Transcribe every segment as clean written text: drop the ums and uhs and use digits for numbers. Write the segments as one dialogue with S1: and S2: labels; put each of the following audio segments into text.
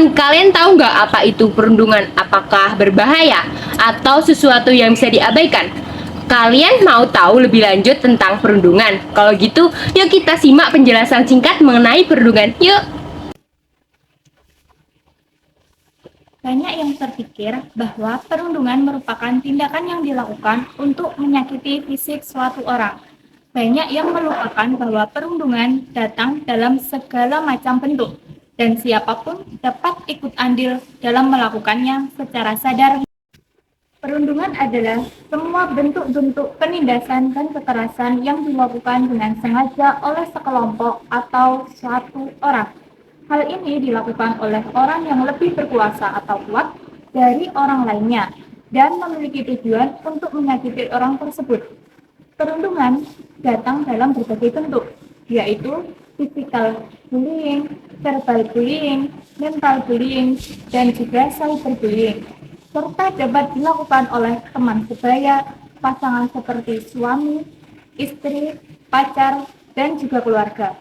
S1: teman-teman, kalian tahu nggak apa itu perundungan? Apakah berbahaya atau sesuatu yang bisa diabaikan? Kalian mau tahu lebih lanjut tentang perundungan? Kalau gitu, yuk kita simak penjelasan singkat mengenai perundungan. Yuk!
S2: Banyak yang terpikir bahwa perundungan merupakan tindakan yang dilakukan untuk menyakiti fisik suatu orang. Banyak yang melupakan bahwa perundungan datang dalam segala macam bentuk, dan siapapun dapat ikut andil dalam melakukannya secara sadar. Perundungan adalah semua bentuk-bentuk penindasan dan kekerasan yang dilakukan dengan sengaja oleh sekelompok atau suatu orang. Hal ini dilakukan oleh orang yang lebih berkuasa atau kuat dari orang lainnya dan memiliki tujuan untuk menyakiti orang tersebut. Perundungan datang dalam berbagai bentuk, yaitu physical bullying, verbal bullying, mental bullying, dan juga cyberbullying, serta dapat dilakukan oleh teman sebaya, pasangan seperti suami, istri, pacar, dan juga keluarga.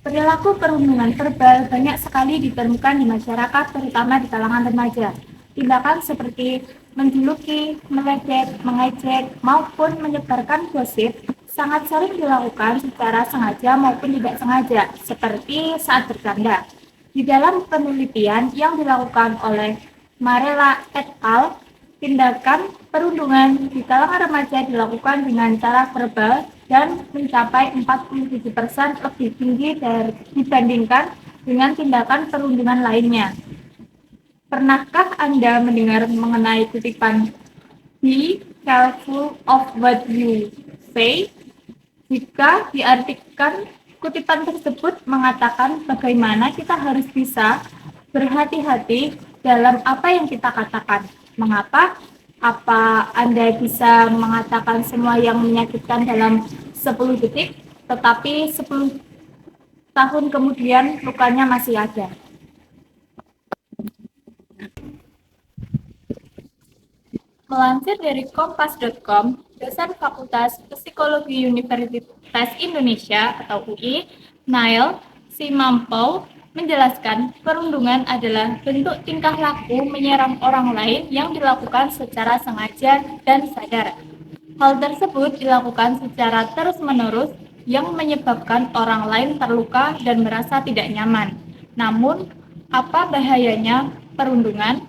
S2: Perilaku perundungan verbal banyak sekali ditemukan di masyarakat, terutama di kalangan remaja. Tindakan seperti menjuluki, meledek, mengejek, maupun menyebarkan gosip sangat sering dilakukan secara sengaja maupun tidak sengaja, seperti saat bercanda. Di dalam penelitian yang dilakukan oleh Marella et al., tindakan perundungan di kalangan remaja dilakukan dengan cara verbal dan mencapai 47% lebih tinggi dibandingkan dengan tindakan perundungan lainnya. Pernahkah Anda mendengar mengenai kutipan "Be careful of what you say"? Jika diartikan, kutipan tersebut mengatakan bagaimana kita harus bisa berhati-hati dalam apa yang kita katakan. Mengapa? Apa Anda bisa mengatakan semua yang menyakitkan dalam 10 detik, tetapi 10 tahun kemudian lukanya masih ada? Melansir dari kompas.com, dosen Fakultas Psikologi Universitas Indonesia atau UI, Nail Simampau, menjelaskan perundungan adalah bentuk tingkah laku menyerang orang lain yang dilakukan secara sengaja dan sadar. Hal tersebut dilakukan secara terus-menerus yang menyebabkan orang lain terluka dan merasa tidak nyaman. Namun, apa bahayanya perundungan?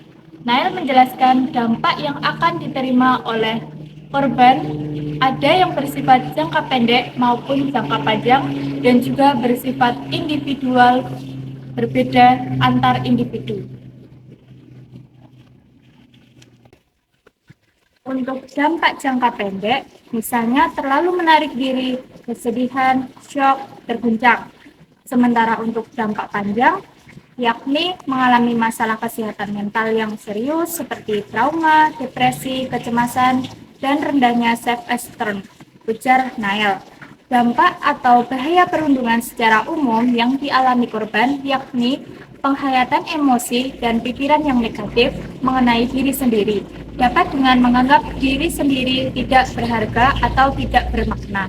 S2: Nail menjelaskan dampak yang akan diterima oleh korban ada yang bersifat jangka pendek maupun jangka panjang dan juga bersifat individual, berbeda antar individu. Untuk dampak jangka pendek, misalnya terlalu menarik diri, kesedihan, syok, terguncang. Sementara untuk dampak panjang, yakni mengalami masalah kesehatan mental yang serius seperti trauma, depresi, kecemasan, dan rendahnya self-esteem, ujar Nail. Dampak atau bahaya perundungan secara umum yang dialami korban yakni penghayatan emosi dan pikiran yang negatif mengenai diri sendiri, dapat dengan menganggap diri sendiri tidak berharga atau tidak bermakna.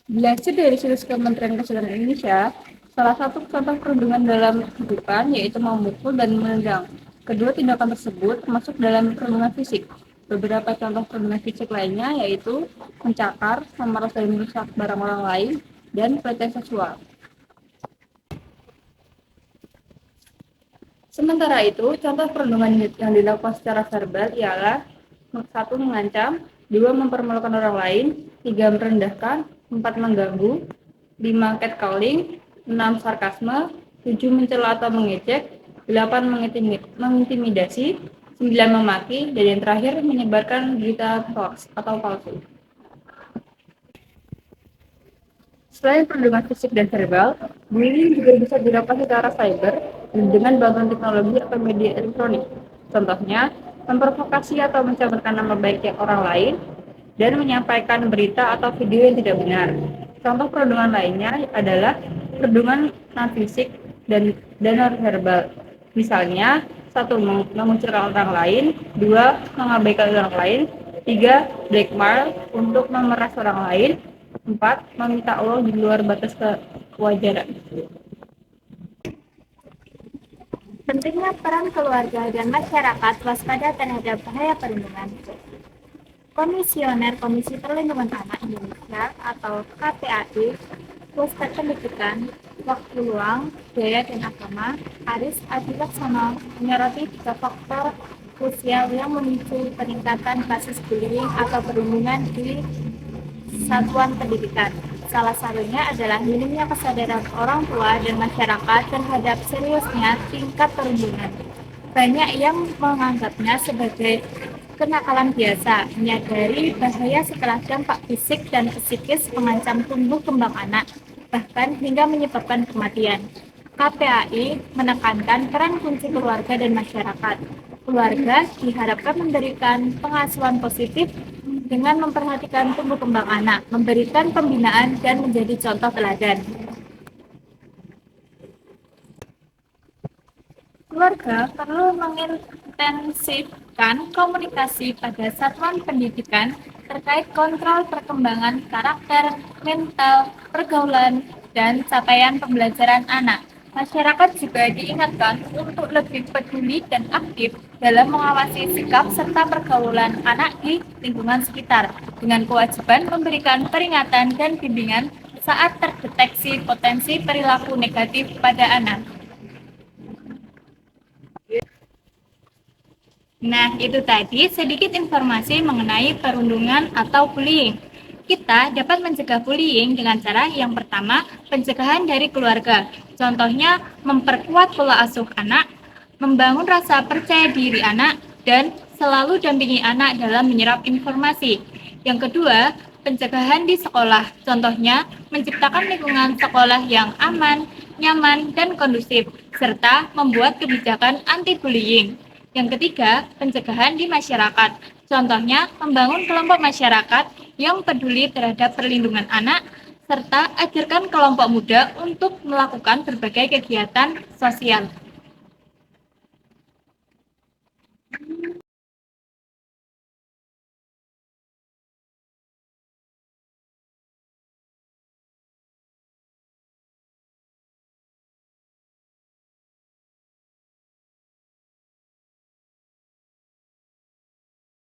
S2: Belajar dari situs Kementerian Kesehatan Indonesia, salah satu contoh perundungan dalam kehidupan yaitu memukul dan menendang. Kedua tindakan tersebut termasuk dalam perundungan fisik. Beberapa contoh perundungan fisik lainnya yaitu mencakar, memeras dan merusak barang orang lain, dan pelecehan seksual. Sementara itu, contoh perundungan yang dilakukan secara verbal ialah 1. Mengancam, 2. Mempermalukan orang lain, 3. Merendahkan, 4. Mengganggu, 5. Catcalling, 6. Sarkasme, 7. Mencela atau mengejek, 8. Mengintimidasi, 9. Memaki, dan yang terakhir menyebarkan berita hoax atau palsu. Selain perundungan fisik dan verbal, bullying juga bisa dilakukan secara cyber dengan bantuan teknologi atau media elektronik. Contohnya, memprovokasi atau mencemarkan nama baik orang lain dan menyampaikan berita atau video yang tidak benar. Contoh perundungan lainnya adalah perundungan non-fisik dan non-verbal. Misalnya, 1. Mengucilkan orang lain, 2. Mengabaikan orang lain, 3. Blackmail untuk memeras orang lain, 4. Meminta uang di luar batas kewajaran. Pentingnya peran keluarga dan masyarakat waspada terhadap bahaya perundungan. Komisioner Komisi Perlindungan Anak Indonesia atau KPAI, Pusat Pendidikan, Waktu Luang, Budaya dan Agama, Aris Adilaksono menyoroti 3 faktor krusial yang memicu peningkatan kasus bullying atau perundungan di satuan pendidikan. Salah satunya adalah minimnya kesadaran orang tua dan masyarakat terhadap seriusnya tingkat perundungan. Banyak yang menganggapnya sebagai kenakalan biasa, menyadari bahaya setelah dampak fisik dan psikis mengancam tumbuh kembang anak, bahkan hingga menyebabkan kematian. KPAI menekankan peran kunci keluarga dan masyarakat. Keluarga diharapkan memberikan pengasuhan positif dengan memperhatikan tumbuh kembang anak, memberikan pembinaan, dan menjadi contoh teladan. Keluarga perlu mengintensifkan komunikasi pada satuan pendidikan terkait kontrol perkembangan karakter, mental, pergaulan, dan capaian pembelajaran anak. Masyarakat juga diingatkan untuk lebih peduli dan aktif dalam mengawasi sikap serta pergaulan anak di lingkungan sekitar, dengan kewajiban memberikan peringatan dan bimbingan saat terdeteksi potensi perilaku negatif pada anak. Nah, itu tadi sedikit informasi mengenai perundungan atau bullying. Kita dapat mencegah bullying dengan cara yang pertama, pencegahan dari keluarga. Contohnya, memperkuat pola asuh anak, membangun rasa percaya diri anak, dan selalu dampingi anak dalam menyerap informasi. Yang kedua, pencegahan di sekolah. Contohnya, menciptakan lingkungan sekolah yang aman, nyaman, dan kondusif, serta membuat kebijakan anti-bullying. Yang ketiga, pencegahan di masyarakat. Contohnya, membangun kelompok masyarakat yang peduli terhadap perlindungan anak, serta ajarkan kelompok muda untuk melakukan berbagai kegiatan sosial.